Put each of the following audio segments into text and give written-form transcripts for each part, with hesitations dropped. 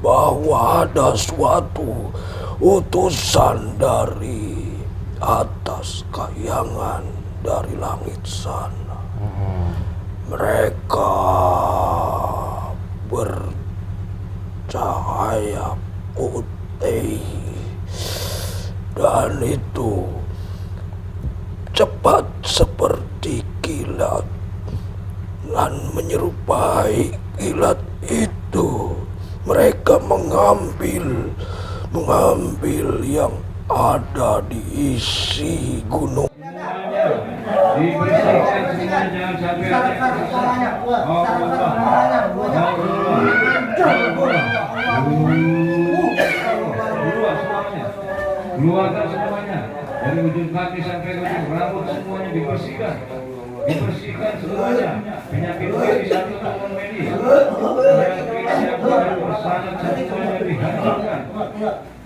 bahwa ada suatu utusan dari atas kayangan dari langit sana. Mereka bercahaya putih dan itu cepat seperti kilat dan menyerupai kilat itu. Mereka mengambil yang ada di isi gunung. Keluarkan semuanya dari ujung kaki sampai ujung rambut, semuanya dibersihkan semuanya. Penyakit medis satu maupun medis, penyakit siapa yang bersanad semuanya dihancurkan.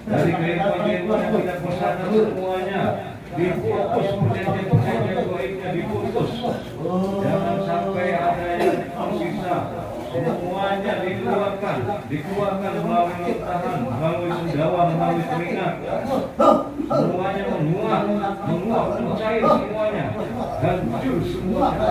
Dari kehidupan yang tidak bersanad semuanya diputus, perjanjian gaibnya diputus. Jangan sampai ada yang tersisa. Semuanya dikeluarkan melalui muntahan, melalui sendawa, melalui keringat. Semuanya menguap, mencair semuanya, hancur semuanya.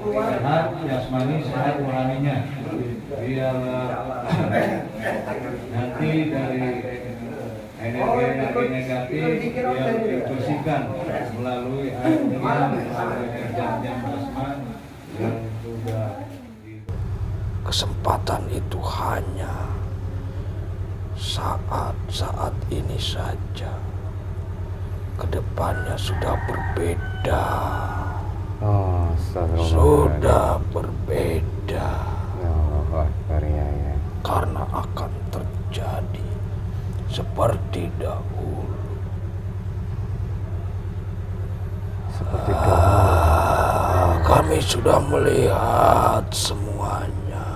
Sehat jasmani, sehat rohaninya, biar nanti dari energi negatif yang dibersihkan melalui air minum, melalui jam plasma yang sudah. Kesempatan itu hanya saat ini saja. Kedepannya sudah berbeda. Sudah berbeda. Ya. Karena akan terjadi seperti dahulu. Kami sudah melihat semuanya.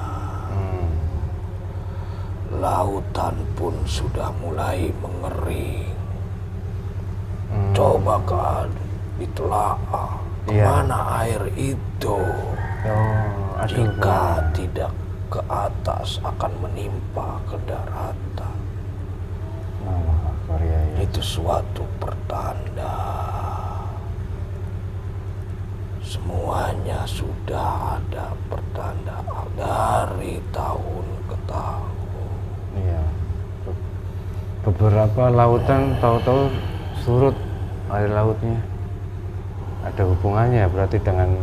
Lautan pun sudah mulai mengering. Coba kan ditelaah kemana air itu. Jika tidak ke atas akan menimpa ke daratan. Itu suatu pertanda. Semuanya sudah ada pertanda dari tahun ke tahun. Iya. Beberapa lautan tahu-tahu surut air lautnya. Ada hubungannya berarti dengan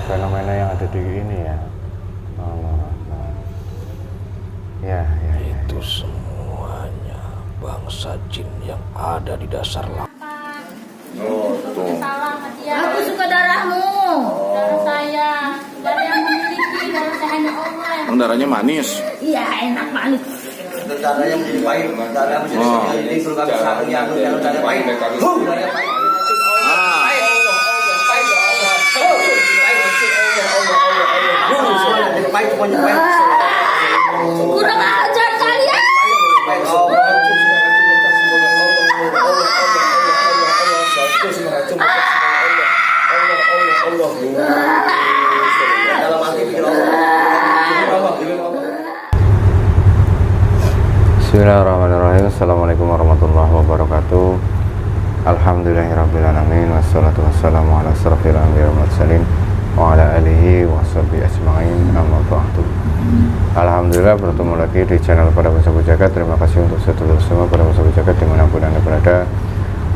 fenomena yang ada di ini ya. Ya. Itu semuanya bangsa jin yang ada di dasar laut. Aku suka darahmu, darah saya. Gak ada yang memiliki, darah saya hanya Allah. Darahnya manis. Iya, enak manis. Darahnya menjadi pahit, darah menjadi ini surga besar yang darah pahit. Kurang ajar kalian. Bismillahirrahmanirrahim. Assalamualaikum warahmatullahi wabarakatuh. Alhamdulillahirrabbilalamin. Wassalatu wassalamu ala asrafil anbiya'i wal mursalin wa ala alihi wa sahbihi ajma'in. Amma ba'du. Alhamdulillah bertemu lagi di channel Pada Musabu Jagat. Terima kasih untuk sedulur semua Pada Musabu Jagat dimanapun Anda berada.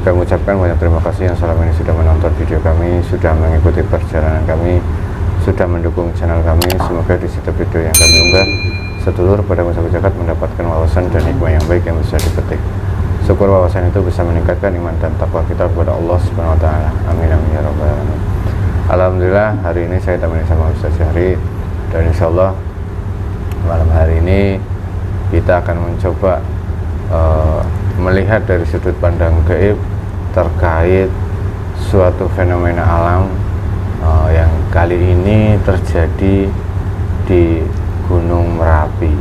Kami ucapkan banyak terima kasih yang selama ini sudah menonton video kami, sudah mengikuti perjalanan kami, sudah mendukung channel kami. Semoga di setiap video yang kami unggah, sedulur Pada Musabu Jagat mendapatkan wawasan dan hikmah yang baik yang bisa dipetik. Syukur wawasan itu bisa meningkatkan iman dan takwa kita kepada Allah Subhanahu wa taala. Amin amin ya rabbal alamin. Alhamdulillah hari ini saya temani sama Ustaz Syahri, dan insyaallah malam hari ini kita akan mencoba melihat dari sudut pandang gaib terkait suatu fenomena alam yang kali ini terjadi di Gunung Merapi,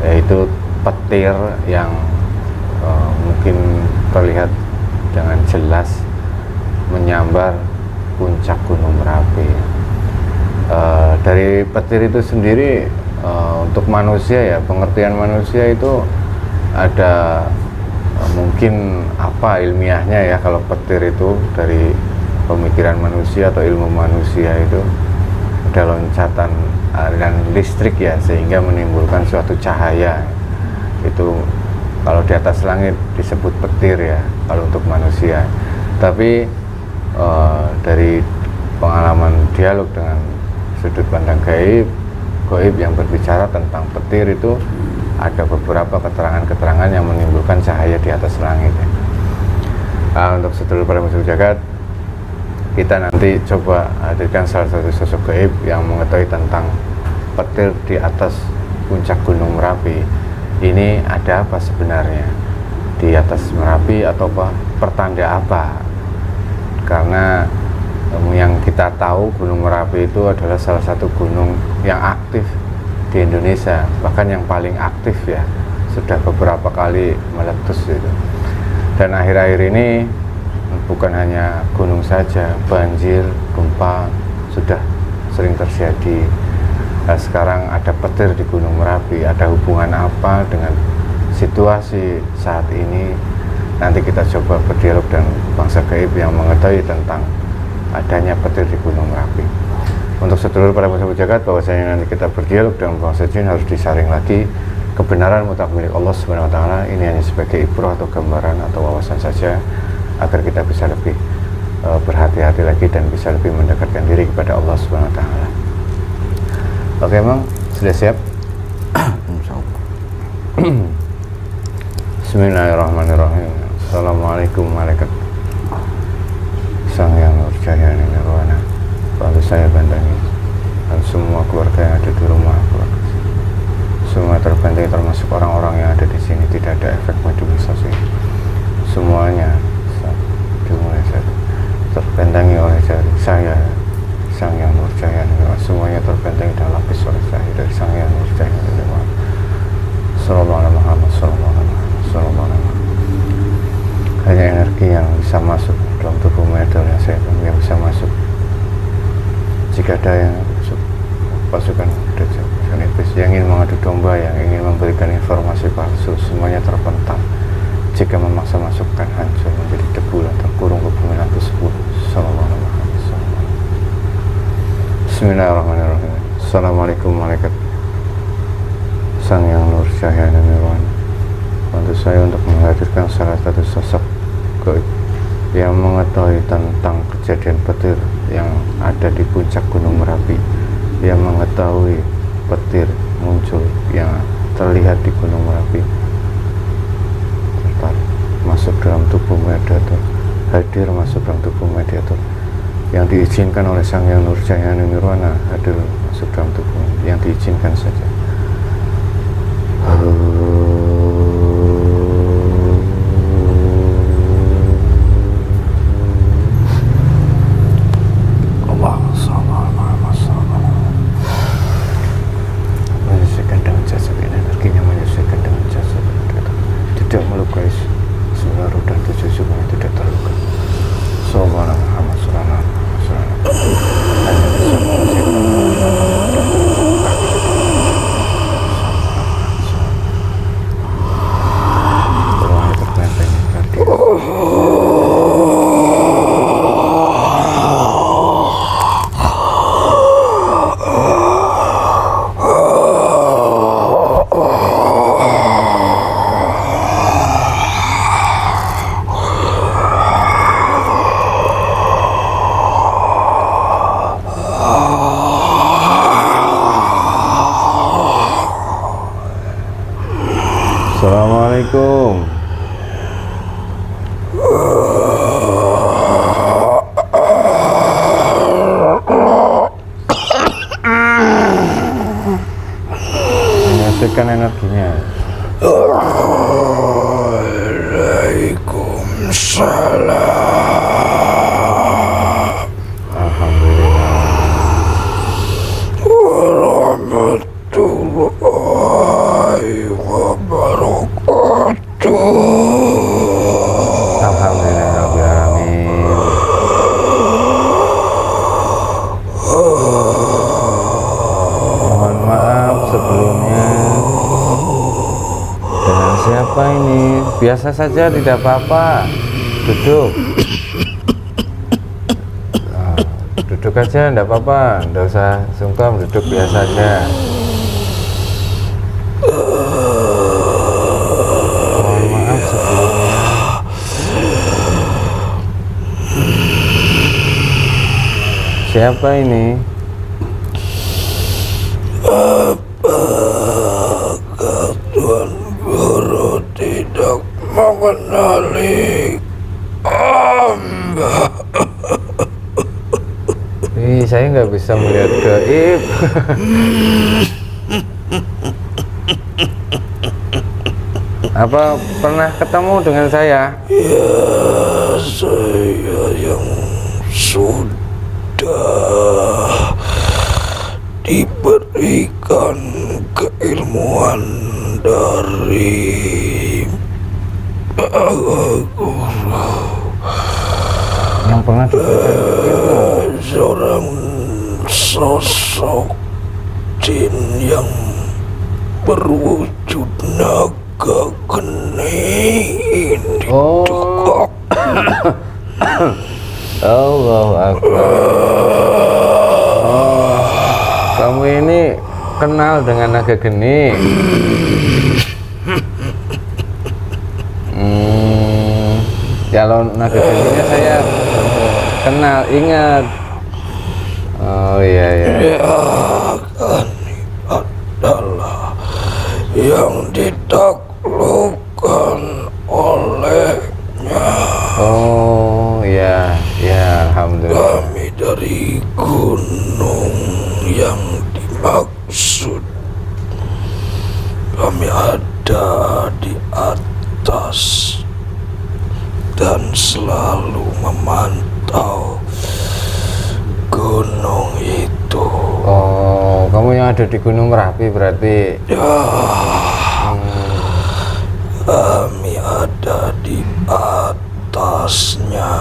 yaitu petir yang mungkin terlihat dengan jelas menyambar puncak Gunung Merapi. Dari petir itu sendiri, untuk manusia ya, pengertian manusia itu ada mungkin apa ilmiahnya ya, kalau petir itu dari pemikiran manusia atau ilmu manusia itu ada loncatan aliran listrik ya, sehingga menimbulkan suatu cahaya. Itu kalau di atas langit disebut petir ya kalau untuk manusia. Tapi dari pengalaman dialog dengan sudut pandang gaib yang berbicara tentang petir itu ada beberapa keterangan-keterangan yang menimbulkan cahaya di atas langit ya. Untuk sedulur pada musuh jagat, kita nanti coba hadirkan salah satu sosok gaib yang mengetahui tentang petir di atas puncak Gunung Merapi. Ini ada apa sebenarnya di atas Merapi, atau apa pertanda apa? Karena yang kita tahu Gunung Merapi itu adalah salah satu gunung yang aktif di Indonesia, bahkan yang paling aktif ya, sudah beberapa kali meletus gitu. Dan akhir-akhir ini bukan hanya gunung saja, banjir, gempa sudah sering terjadi. Nah, sekarang ada petir di Gunung Merapi, ada hubungan apa dengan situasi saat ini? Nanti kita coba berdialog dengan bangsa gaib yang mengetahui tentang adanya petir di Gunung Merapi. Untuk sedulur para musuh jagat, bahwasanya nanti kita berdialog dengan bangsa jin harus disaring lagi. Kebenaran mutlak milik Allah Subhanahu wa taala. Ini hanya sebagai ibrah atau gambaran atau wawasan saja, agar kita bisa lebih berhati-hati lagi dan bisa lebih mendekatkan diri kepada Allah Subhanahu wa taala. Oke, Bang, sudah siap? Insyaallah. Bismillahirrahmanirrahim. Assalamualaikum malaikat Sang Yang Nurjaya Nirwana. Lalu saya bandangi dan semua keluarga yang ada di rumah keluarga. Semua terbanting, termasuk orang-orang yang ada di sini. Tidak ada efek mediumisasi. Semuanya dimulai terbentangi oleh jari saya, Sang Yang Nurjaya Nirwana. Semuanya terbentangi dan lapis oleh cahaya dari Sang Yang Nurjaya Nirwana. Sallallahu alaihi Muhammad, sallallahu alaihi Muhammad, sallallahu alaihi Muhammad. Hanya energi yang bisa masuk dalam tubuh medal yang saya yang bisa masuk. Jika ada yang masuk pasukan pasukan iblis yang ingin mengadu domba, yang ingin memberikan informasi palsu, semuanya terpental. Jika memaksa masukkan, hancur menjadi debu dan terkurung ke bumi lantai 10. Sallallahu alaihi wasallam. Bismillahirrahmanirrahim. Assalamualaikum malaikat Sang Yang Nurjaya Nirwana. Bantu saya untuk menghadirkan salah satu sosok gaib yang mengetahui tentang kejadian petir yang ada di puncak Gunung Merapi, yang mengetahui petir muncul yang terlihat di Gunung Merapi, serta masuk dalam tubuh mediator, hadir masuk dalam tubuh mediator yang diizinkan oleh Sang Yang Nurjaya Nirwana, hadir masuk dalam tubuh yang diizinkan saja. Tidak melukai semua roda tujuh, semuanya tidak terluka. Sallallahu alaihi Muhammad sallallahu alaihi wasallam. Hanya bisa Assalamualaikum. Menyatukan energinya. Waalaikumsalam. Alhamdulillah. Biasa saja, tidak apa-apa. Duduk. Duduk aja, tidak apa-apa. Tidak usah sungkan, duduk biasa aja. Mohon maaf sebelumnya. Siapa ini? Apakah Tuan Guru tidak mengenali hamba? Saya nggak bisa melihat gaib. Apa pernah ketemu dengan saya? Ya, saya yang sudah diberikan keilmuan dari Guru. Yang pernah diberikan ilmu? Seorang sosok jin yang berwujud naga geni ini. Oh. Allahu Akbar. Oh, kamu ini kenal dengan naga geni? Kalau naga geninya saya kenal, ingat. Oh iya ya. Geni adalah yang ditaklukkan olehnya. Oh ya, ya alhamdulillah. Kami dari gunung yang dimaksud. Kami ada di atas dan selalu memantau gunung itu. Oh, kamu yang ada di Gunung Merapi berarti? Ya, kami ada di atasnya.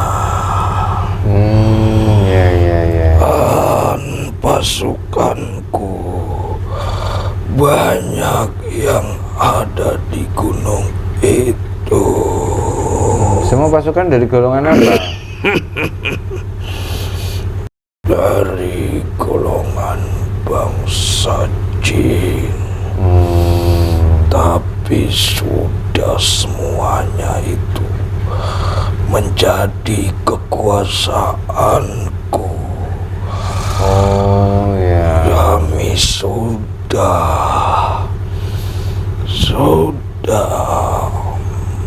Ya ya ya. Dan pasukanku banyak yang ada di gunung itu. Semua pasukan dari golongan apa? Dari golongan bangsa jin. Tapi sudah semuanya itu menjadi kekuasaanku. Oh ya. Kami sudah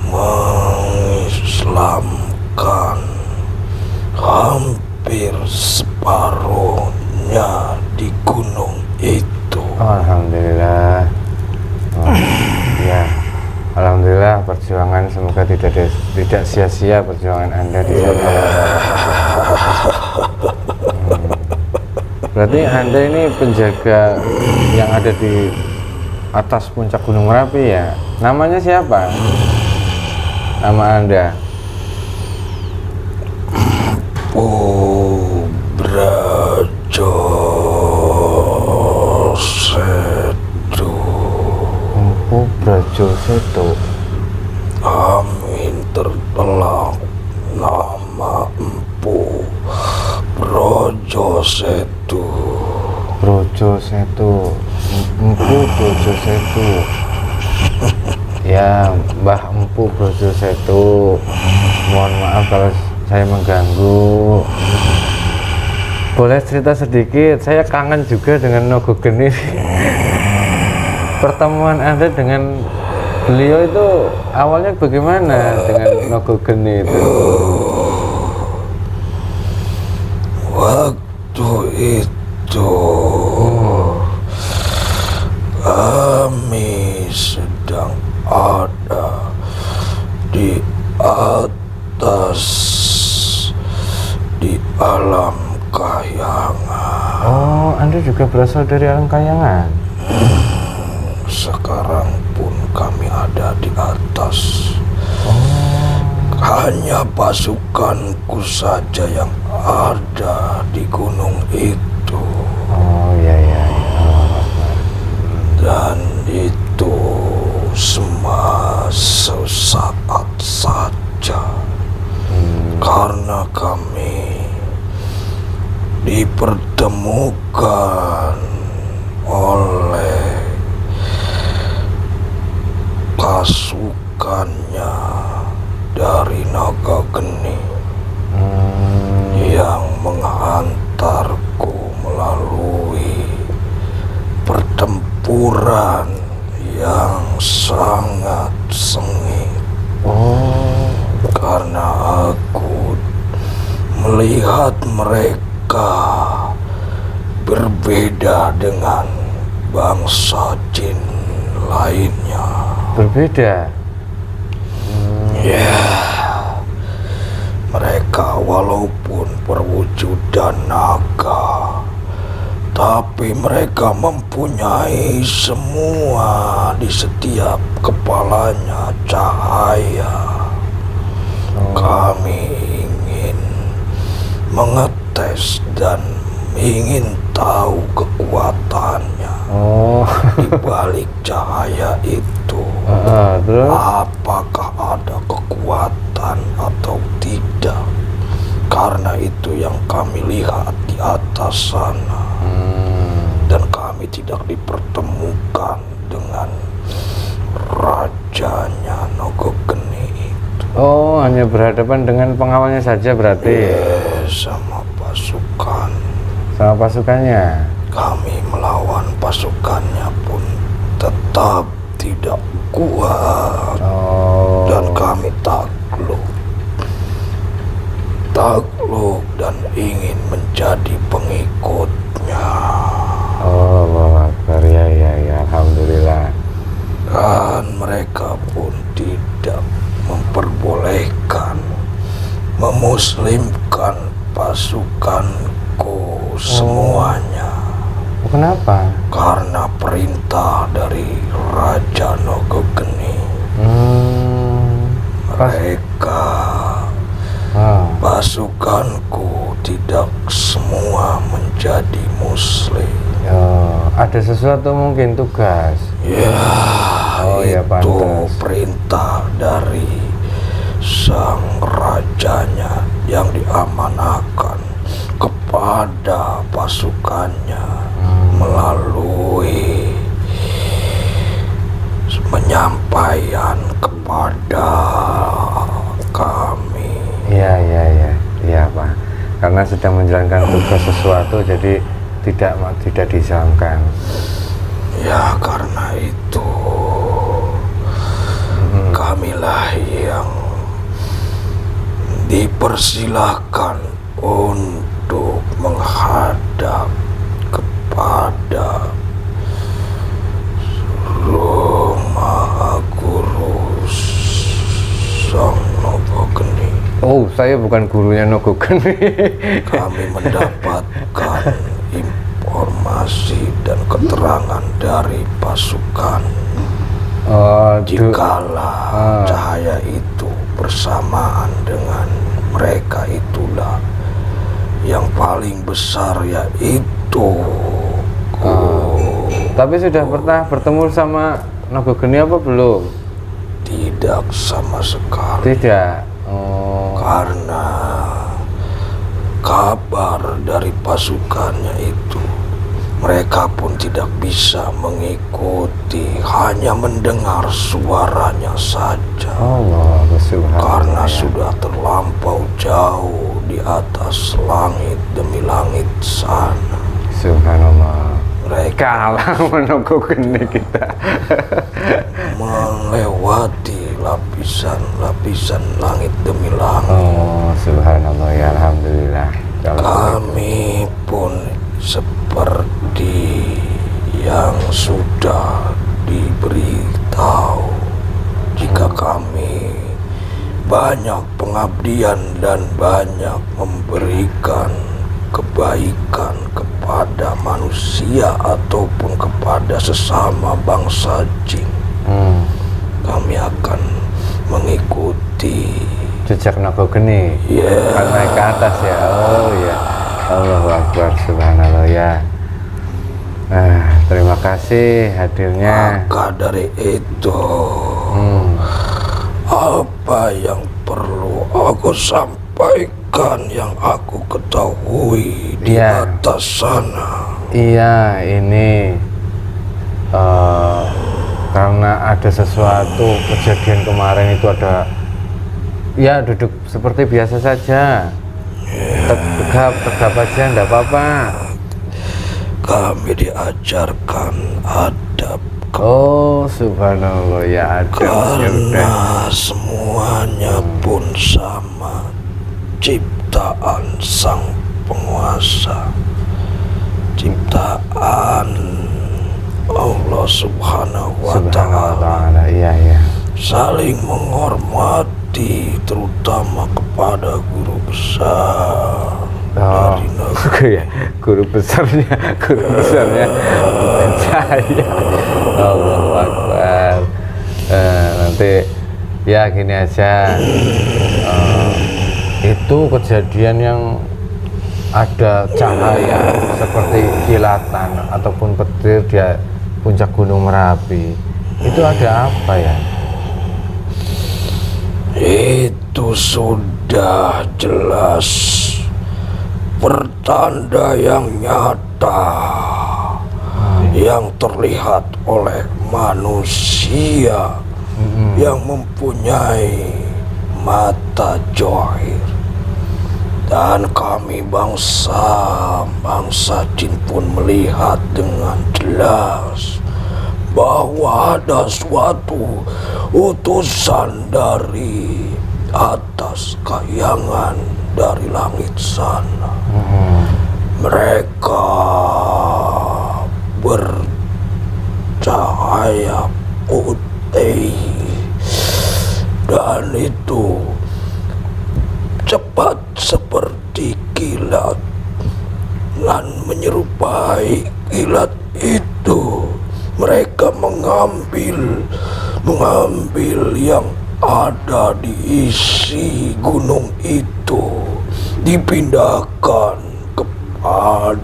mengislamkan hampir separuhnya di gunung itu. Alhamdulillah. Oh, ya, alhamdulillah perjuangan semoga tidak sia-sia perjuangan Anda di sana. Berarti Anda ini penjaga yang ada di atas puncak Gunung Merapi ya? Namanya siapa? Nama Anda? Brajo Setu. Empu Brajo Setu. Amin tertelang nama Empu Brojo Setu. Brojo Setu. Empu Brojo Setu. Ya, Mbah Empu Brojo Setu. Mohon maaf kalau saya mengganggu. Boleh cerita sedikit? Saya kangen juga dengan Nogo Geni. Pertemuan Anda dengan beliau itu awalnya bagaimana dengan Nogo Geni itu? Waktu itu kami sedang ada di atas di alam kayangan. Oh, Anda juga berasal dari alam kayangan? Sekarang pun kami ada di atas. Hanya pasukanku saja yang ada di gunung itu. Oh ya ya, ya. Dan itu semua sesat disebabkan oleh pasukannya dari naga geni yang menghantarku melalui pertempuran yang sangat sengit. Karena aku melihat mereka berbeda dengan bangsa jin lainnya. Berbeda? Ya, mereka walaupun berwujudan naga, tapi mereka mempunyai semua di setiap kepalanya cahaya. Kami ingin mengetes dan ingin tahu kekuatannya. Di balik cahaya itu, terus? apakah ada kekuatan atau tidak? Karena itu yang kami lihat di atas sana. Dan kami tidak dipertemukan dengan rajanya Nogogeni itu. Oh, hanya berhadapan dengan pengawalnya saja berarti? Sama pasukan. Sama pasukannya? Kami melawan pasukannya pun tetap tidak kuat. Dan kami takluk dan ingin menjadi pengikutnya. Allah Akbar, ya, alhamdulillah. Dan mereka pun tidak memperbolehkan memuslimkan pasukanku semuanya. Kenapa? Karena perintah dari Raja Nogogeni. Mereka pasukanku tidak semua menjadi muslim. Ada sesuatu mungkin tugas. Ya, ya, itu pantas. perintah dari sang rajanya yang diamanahkan kepada pasukannya melalui penyampaian kepada kami. Iya Pak. Karena sedang menjalankan tugas sesuatu, jadi tidak disangkan. Ya, karena itu kamilah yang dipersilahkan untuk menghadap kepada Maha Guru Sang Nogogeni. Oh, saya bukan gurunya Nogogeni. Kami mendapatkan informasi dan keterangan dari pasukan. Jikalau cahaya itu bersamaan dengan mereka, itulah yang paling besar, yaitu Tapi sudah pernah bertemu sama Nogogeni apa belum? Tidak sama sekali. Tidak. Karena kabar dari pasukannya itu, mereka pun tidak bisa mengikuti, hanya mendengar suaranya saja. Allah Subhanahu. Karena sudah terlampau jauh di atas langit demi langit sana. Subhanallah. Mereka Kalah Nogogeni kita. melewati lapisan-lapisan langit demi langit. Oh, subhanallah, ya alhamdulillah. Kami pun seperti yang sudah diberitahu, jika kami banyak pengabdian dan banyak memberikan kebaikan kepada manusia ataupun kepada sesama bangsa jin, kami akan mengikuti jejak Nogogeni. Akan naik ke atas ya. Oh ya, Allahu Akbar, subhanallah ya. Terima kasih hadirnya. Maka dari itu, apa yang perlu aku sampaikan, yang aku ketahui di atas sana, Iya, ini karena ada sesuatu kejadian kemarin itu ada, ya duduk seperti biasa saja, tegap aja, enggak apa-apa. Kami diajarkan adab. Oh subhanallah, ya adab. Ya udah. Karena semuanya pun sama, ciptaan sang penguasa, ciptaan Allah subhanahu wa ta'ala. Iya. Saling menghormati, terutama kepada guru besar dari negeri. Guru besarnya bukan saya. Allahu Akbar. Nanti ya gini aja, itu kejadian yang ada cahaya seperti kilatan ataupun petir di puncak Gunung Merapi, itu ada apa ya? Itu sudah jelas pertanda yang nyata yang terlihat oleh manusia yang mempunyai mata johir. Dan kami bangsa jin pun melihat dengan jelas bahwa ada suatu utusan dari atas kayangan dari langit sana. Mereka bercahaya putih dan itu cepat seperti kilat, dan menyerupai kilat itu mereka mengambil yang ada di isi gunung itu, dipindahkan kepada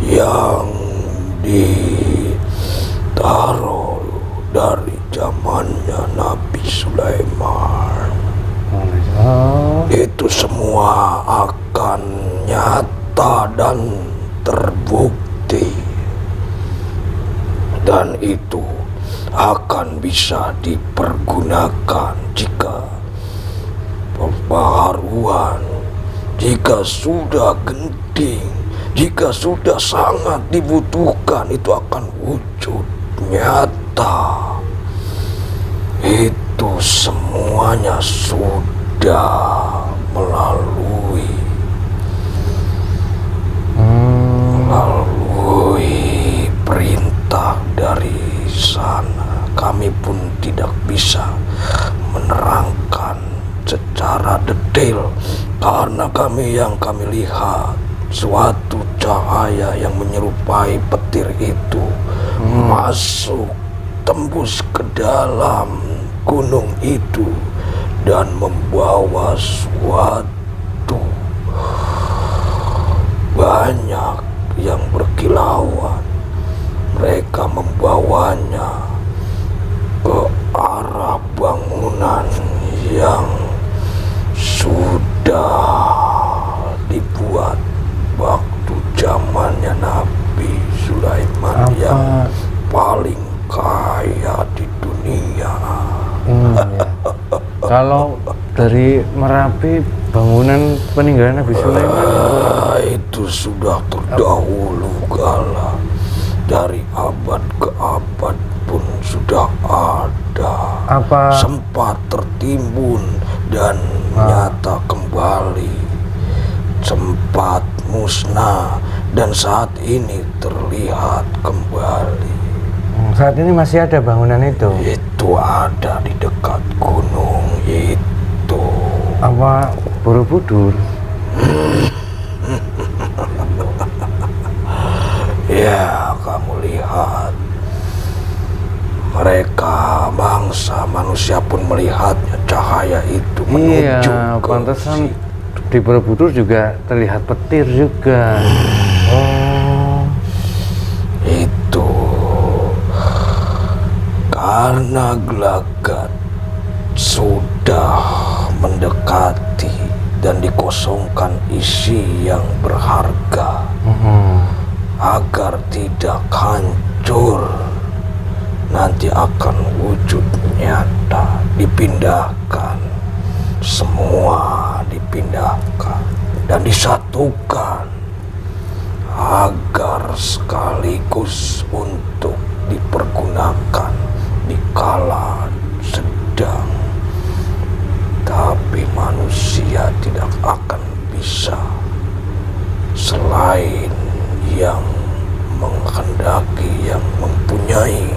yang ditaruh dari zamannya Nabi Sulaiman. Itu semua akan nyata dan terbukti, dan itu akan bisa dipergunakan jika pembaharuan, jika sudah genting, jika sudah sangat dibutuhkan, itu akan wujud nyata. Itu semuanya sudah melalui perintah dari sana. Kami pun tidak bisa menerangkan secara detail karena kami lihat suatu cahaya yang menyerupai petir itu masuk, tembus ke dalam gunung itu dan membawa suatu banyak yang berkilauan. Mereka membawanya ke arah bangunan yang sudah dibuat waktu zamannya Nabi Sulaiman yang paling kaya di dunia. Ya. Kalau dari Merapi, bangunan peninggalan Nabi Sulaiman itu sudah terdahulu kala, dari abad ke abad pun sudah ada. Sempat tertimbun dan nyata kembali, sempat musnah dan saat ini terlihat kembali. Saat ini masih ada bangunan itu? Itu ada di dekat gunung itu. Apa Borobudur? Ya, kamu lihat, mereka bangsa manusia pun melihatnya, cahaya itu menuju iya, ke pantesan di Borobudur juga terlihat petir juga. Oh, itu karena gelagat sudah mendekati dan dikosongkan isi yang berharga agar tidak hancur, nanti akan wujud nyata, dipindahkan, semua dipindahkan dan disatukan agar sekaligus untuk dipergunakan di kala sedang. Tapi manusia tidak akan bisa selain yang menghendaki, yang mempunyai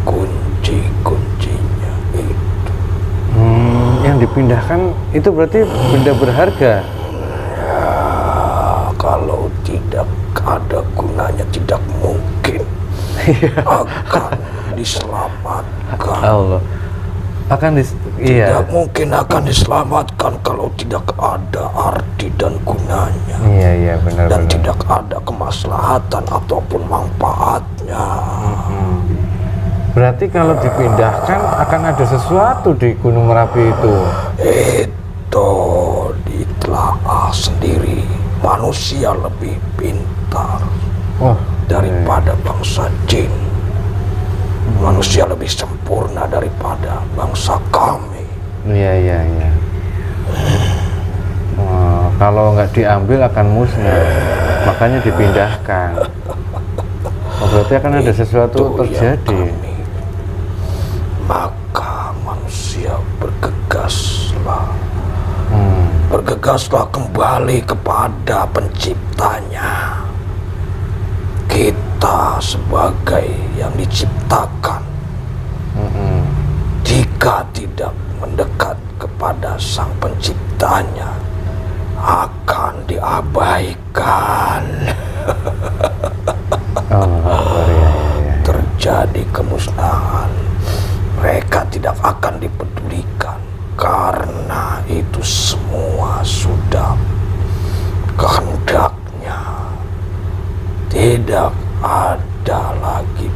kunci-kuncinya itu. Yang dipindahkan itu berarti benda berharga. Ya, kalau tidak ada gunanya tidak mungkin akan diselamatkan. Allah akan Tidak mungkin akan diselamatkan kalau tidak ada arti dan gunanya. Iya benar. Dan tidak ada kemaslahatan ataupun manfaatnya. Berarti kalau dipindahkan akan ada sesuatu di Gunung Merapi itu. Itu ditelaah sendiri. Manusia lebih pintar daripada bangsa jin. Manusia lebih sempurna daripada bangsa kami. Iya. Kalau nggak diambil akan musnah, makanya dipindahkan. Berarti akan ada sesuatu terjadi. Maka manusia bergegaslah. Bergegaslah kembali kepada penciptanya. Kita sebagai yang diciptakan, jika tidak mendekat kepada sang penciptanya, akan diabaikan. Terjadi kemusnahan. Mereka tidak akan dipedulikan karena itu semua sudah kehendaknya. Tidak ada lagi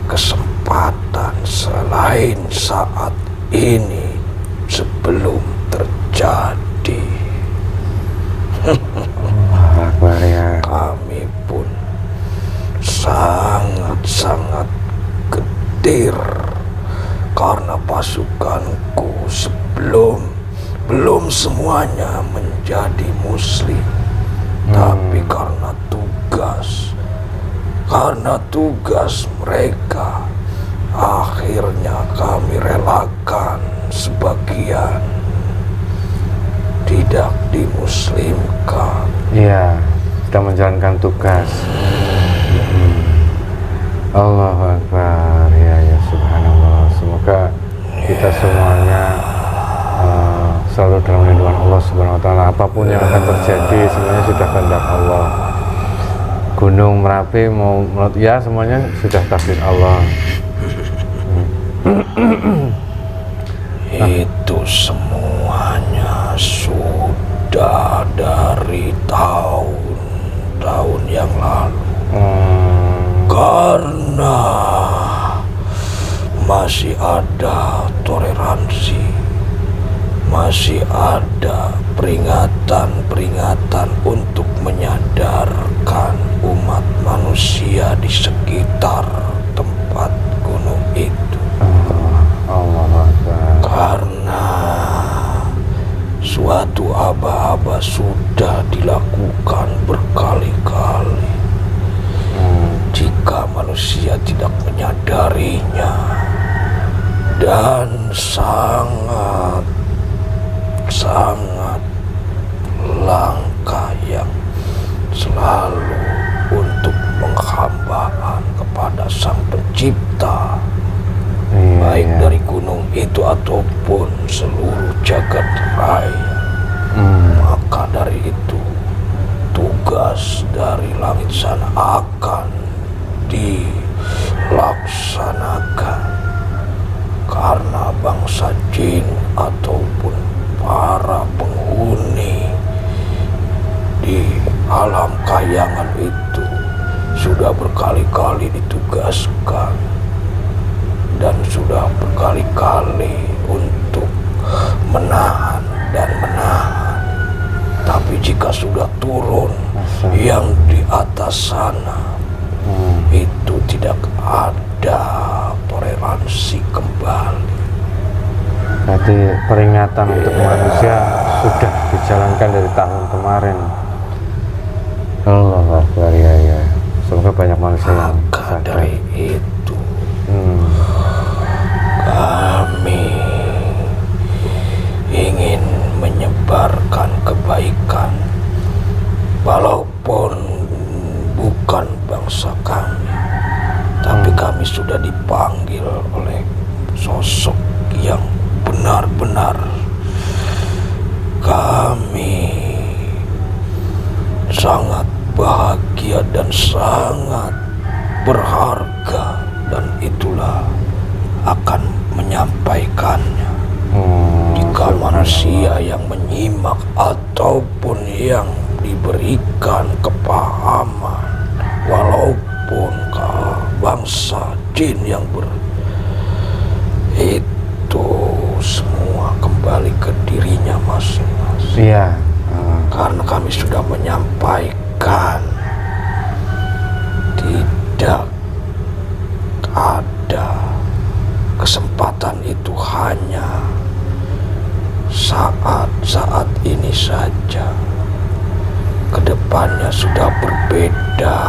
kesempatan selain saat ini sebelum terjadi. Kami pun sangat-sangat getir karena pasukanku belum semuanya menjadi muslim, tapi karena tugas mereka, akhirnya kami relakan sebagian tidak dimuslimkan. Iya, sudah menjalankan tugas. Allahu Akbar. Ya subhanallah. Semoga kita semuanya selalu dalam lindungan Allah Subhanahu wa taala. Apapun yang akan terjadi semuanya sudah kehendak Allah. Gunung Merapi mau ya semuanya sudah takdir Allah. Itu semuanya sudah dari tahun-tahun yang lalu. Karena masih ada toleransi, masih ada peringatan-peringatan untuk menyadarkan umat manusia di sekitar tempat gunung itu. Karena suatu aba-aba sudah dilakukan berkali-kali. Jika manusia tidak menyadarinya, dan sangat langkah yang selalu untuk penghambaan kepada Sang Pencipta, baik dari gunung itu ataupun seluruh jagat raya. Maka dari itu tugas dari langit sana akan dilaksanakan, karena bangsa jin ataupun para penghuni di alam kayangan itu sudah berkali-kali ditugaskan dan sudah berkali-kali untuk menahan Tapi jika sudah turun yang di atas sana, itu tidak ada toleransi kembali. Berarti peringatan untuk manusia sudah dijalankan dari tahun kemarin. Allah Akbar, ya. Semoga banyak manusia yang Maka sadar. dari itu kami ingin menyebarkan kebaikan, walaupun bukan bangsa kami, tapi kami sudah dipanggil oleh sosok yang benar-benar kami sangat bahagia dan sangat berharga, dan itulah akan menyampaikannya. Jika manusia yang menyimak ataupun yang diberikan kepahaman, walaupun bangsa jin yang itu semua kembali ke dirinya masing-masing. Iya. Karena kami sudah menyampaikan tidak ada kesempatan itu hanya saat ini saja. Kedepannya sudah berbeda.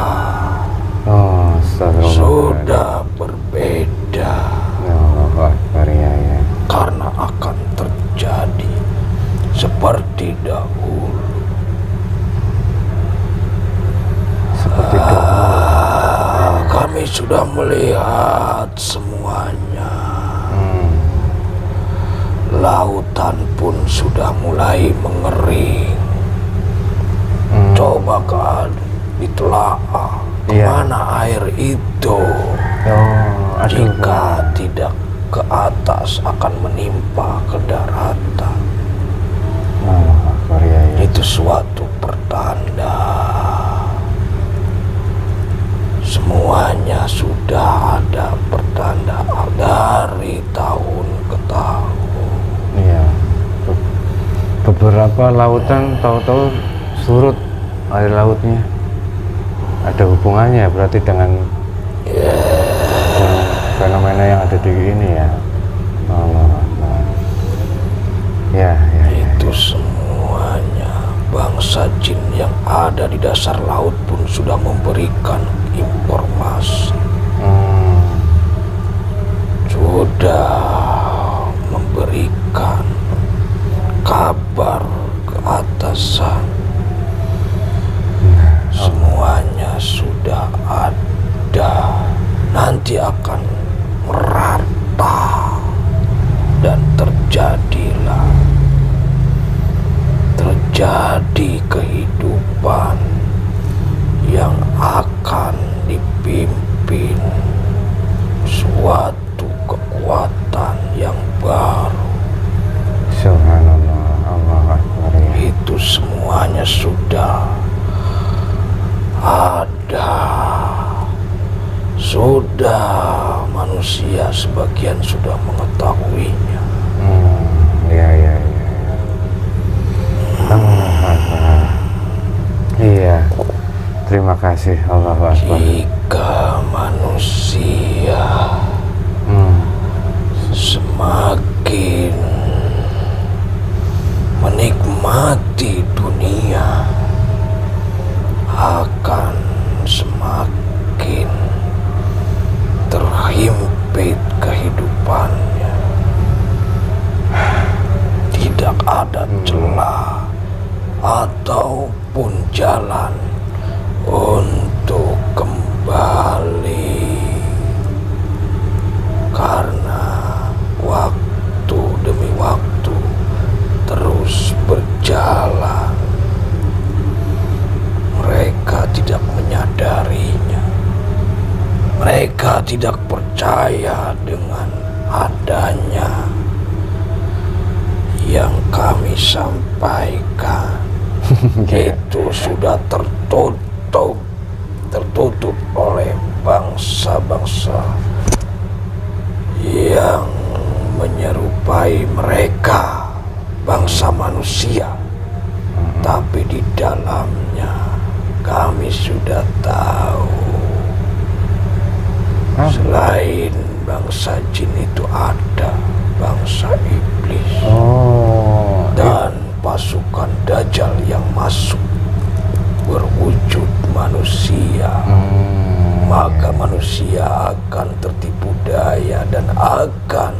Sudah berbeda. Karena akan terjadi seperti dahulu. Kami sudah melihat semuanya. Lautan pun sudah mulai mengering. Coba kan ditelaah kemana air itu. Jika tidak ke atas akan menimpa ke daratan. Itu suatu pertanda. Semuanya sudah ada pertanda dari tahun ke tahun. Iya. Beberapa lautan tahu-tahu surut air lautnya. Ada hubungannya berarti dengan fenomena yang ada di ini ya. Ya. Itu semuanya bangsa jin yang ada di dasar laut pun sudah memberikan informasi. Sudah memberikan kabar ke atasan. Semuanya sudah ada. Nanti akan merata dan terjadi kehidupan yang akan dipimpin suatu kekuatan yang baru. Subhanallah, Allah Akbar. Itu semuanya sudah ada. Sudah manusia sebagian sudah mengetahuinya. Iya. Iya. Terima kasih Allah Akbar. Jika manusia semakin menikmati dunia, akan semakin terhimpit kehidupannya. Tidak ada celah ataupun jalan untuk kembali, karena waktu demi waktu terus berjalan. Mereka tidak menyadarinya. Mereka tidak percaya dengan adanya yang kami sampaikan. Itu sudah tertutup oleh bangsa-bangsa yang menyerupai mereka, bangsa manusia, tapi di dalamnya kami sudah tahu. Selain bangsa jin itu ada bangsa iblis dan pasukan Dajjal yang masuk berwujud manusia. Maka manusia akan tertipu daya dan akan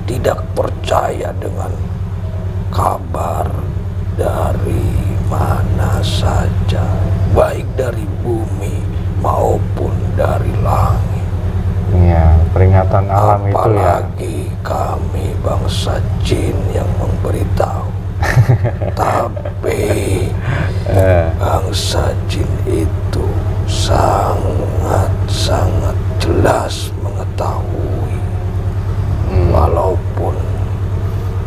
tidak percaya dengan kabar dari mana saja, baik dari bumi maupun dari langit. Iya, peringatan alam itu ya. Apalagi kami bangsa jin yang memberitahu. Tapi bangsa jin itu sangat jelas mengetahui, walaupun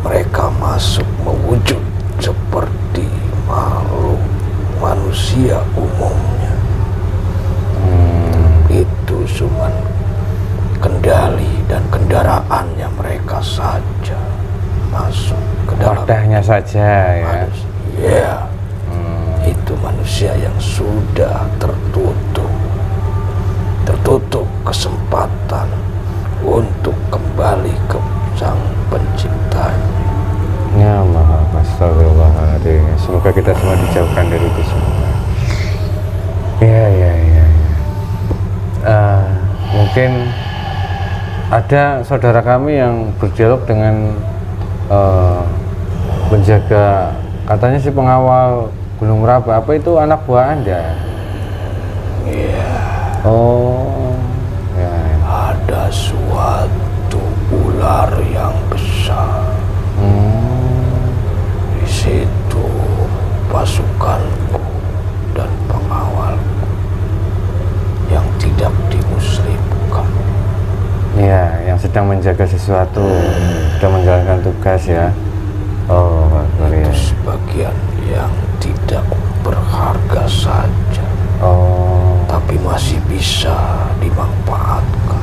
mereka masuk mewujud seperti makhluk manusia umumnya, itu cuma kendali dan kendaraannya mereka saja masuk ke dalam wadahnya saja ya. Manusia. Itu manusia yang sudah tertutup kesempatan untuk kembali ke sang penciptanya. Ya maha, astagfirullahaladzim. Semoga kita semua dijauhkan dari itu semua. Ya. Mungkin ada saudara kami yang berdialog dengan penjaga, katanya si pengawal Gunung Merapi. Apa itu anak buah Anda? Iya. Oh, ya. Ada suatu ular yang besar. Di situ pasukanku dan pengawalku yang tidak dimuslimkan. Iya, yang sedang menjaga sesuatu, sedang menjalankan tugas ya. Oh, Itu sebagian yang tidak berharga saja. Tapi masih bisa dimanfaatkan.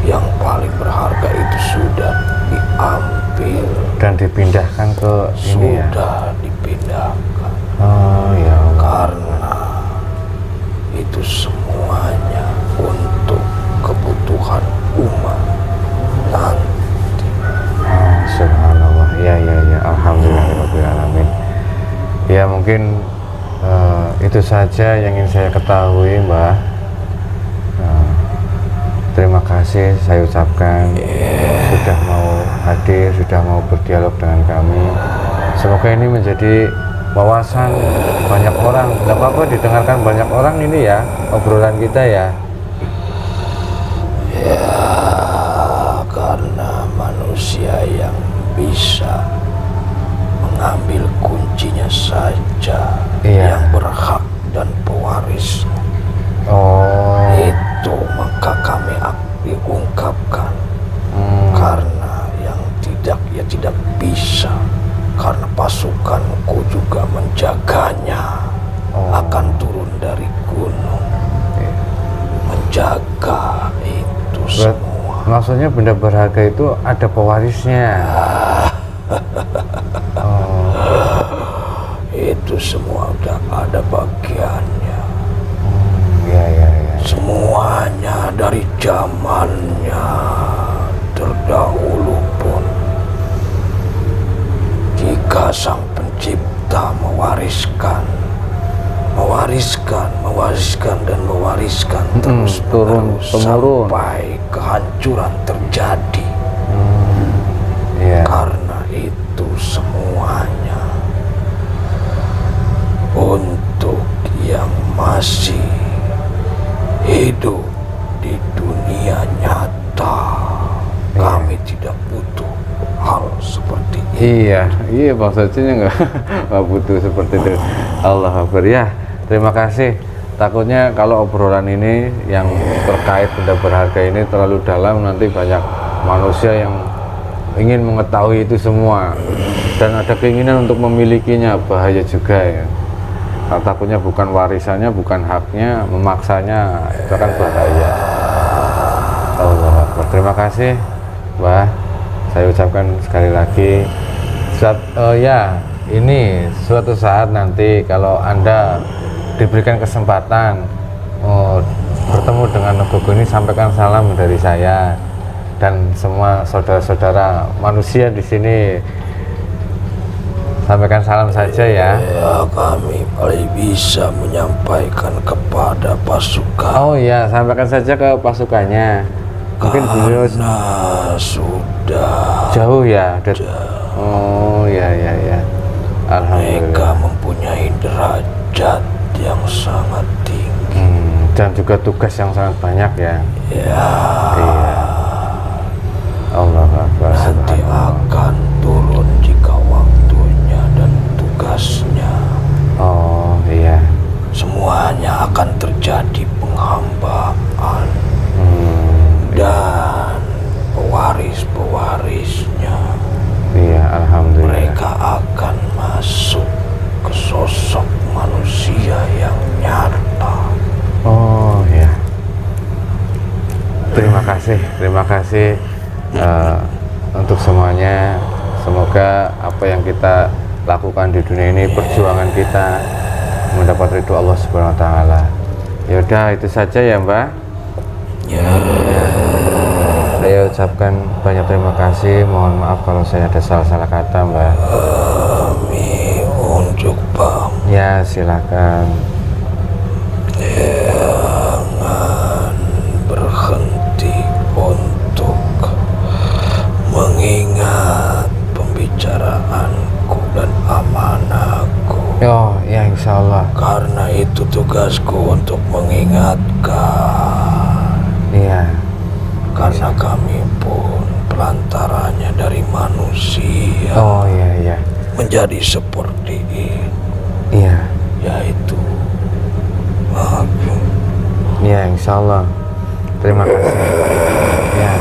Yang paling berharga itu sudah diambil dan dipindahkan ke ini ya. Sudah dipindahkan. Oh ya. Karena itu semuanya untuk kebutuhan umat nanti. Subhanallah. Ya. Alhamdulillahirrahmanirrahim. Ya mungkin itu saja yang ingin saya ketahui, Mbah. Terima kasih saya ucapkan sudah mau hadir, sudah mau berdialog dengan kami. Semoga ini menjadi wawasan banyak orang. Tidak apa-apa didengarkan banyak orang ini ya, obrolan kita ya. Ya, karena manusia yang bisa mengambil kuncinya saja yang berhak dan pewaris. Itu maka kami diungkapkan. Karena yang tidak bisa, karena pasukanku juga menjaganya, akan turun dari gunung menjaga itu semua. Maksudnya benda berharga itu ada pewarisnya. Itu semua udah ada bagiannya. Ya. Semuanya dari zamannya terdahulu pun, jika sang pencipta mewariskan terus turun temurun sampai kehancuran terjadi. Karena itu semuanya untuk yang masih hidup di dunia nyata. Kami tidak butuh hal seperti itu. Iya maksudnya nggak butuh seperti itu. Allah Akbar ya. Terima kasih. Takutnya kalau obrolan ini yang terkait benda berharga ini terlalu dalam, nanti banyak manusia yang ingin mengetahui itu semua dan ada keinginan untuk memilikinya. Bahaya juga ya. Takutnya bukan warisannya, bukan haknya, memaksanya, itu akan bahaya. Allah Akbar. Terima kasih, Mbah. Saya ucapkan sekali lagi Ya, ini suatu saat nanti kalau Anda diberikan kesempatan bertemu dengan Nogogo ini, sampaikan salam dari saya dan semua saudara-saudara manusia di sini. Sampaikan salam saja ya. Ya, kami paling bisa menyampaikan kepada pasukan. Oh iya, sampaikan saja ke pasukannya. Mungkin beliau Karena sudah jauh ya. Oh ya. mereka Alhamdulillah. mempunyai derajat yang sangat tinggi. Dan juga tugas yang sangat banyak ya. Ya, Iya. Allah Akbar. nanti Subhanallah. akan turun jika waktunya dan tugasnya. Oh iya. Semuanya akan terjadi penghambaan dan pewaris-pewarisnya. Iya, alhamdulillah. Mereka akan masuk ke sosok manusia yang nyata. Oh ya. Terima kasih untuk semuanya. Semoga apa yang kita lakukan di dunia ini, perjuangan kita mendapat ridho Allah Subhanahu wa taala. Ya udah, itu saja ya, Mbak. Ya, Saya ucapkan banyak terima kasih. Mohon maaf kalau saya ada salah-salah kata, Mbak. kami unjuk pam. Ya, silakan. Jangan berhenti untuk mengingat pembicaraanku dan amanahku. Oh, ya insya Allah. Karena itu tugasku untuk mengingatkan. Iya. Karena kami pun pelantarannya dari manusia Oh iya. menjadi seperti ini, Iya. yaitu aku. Ya, insya Allah. Terima kasih. Ya.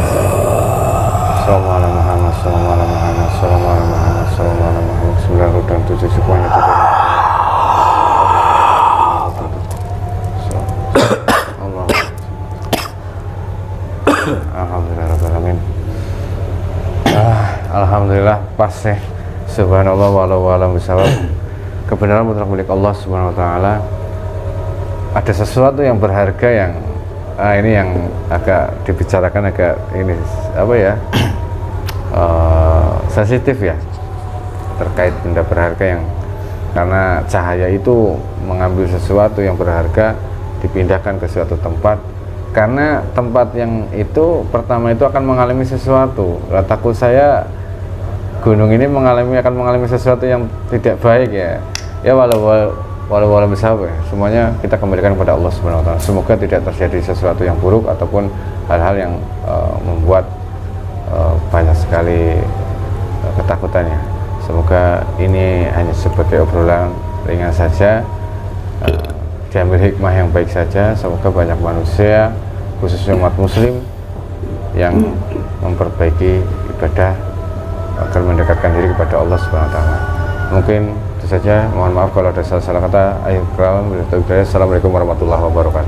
Assalamualaikum 9 dan 7 semuanya itu. Allah. Alhamdulillahirrahmanirrahim. Alhamdulillah pas nih. Subhanallah walau bisawab. Kebenaran mutlak milik Allah Subhanahu wa taala. Ada sesuatu yang berharga yang ini yang agak dibicarakan agak ini apa ya? Sensitif ya. Terkait benda berharga yang karena cahaya itu mengambil sesuatu yang berharga dipindahkan ke suatu tempat, karena tempat yang itu pertama itu akan mengalami sesuatu. Takut saya gunung ini akan mengalami sesuatu yang tidak baik ya. Ya walau besar ya. Semuanya kita kembalikan kepada Allah Subhanahu wa taala. Semoga tidak terjadi sesuatu yang buruk ataupun hal-hal yang membuat banyak sekali ketakutannya. Semoga ini hanya sebagai obrolan ringan saja, diambil hikmah yang baik saja. Semoga banyak manusia, khususnya umat muslim, yang memperbaiki ibadah agar mendekatkan diri kepada Allah Subhanahu wa taala. Mungkin itu saja. Mohon maaf kalau ada salah-salah kata. Assalamualaikum warahmatullahi wabarakatuh.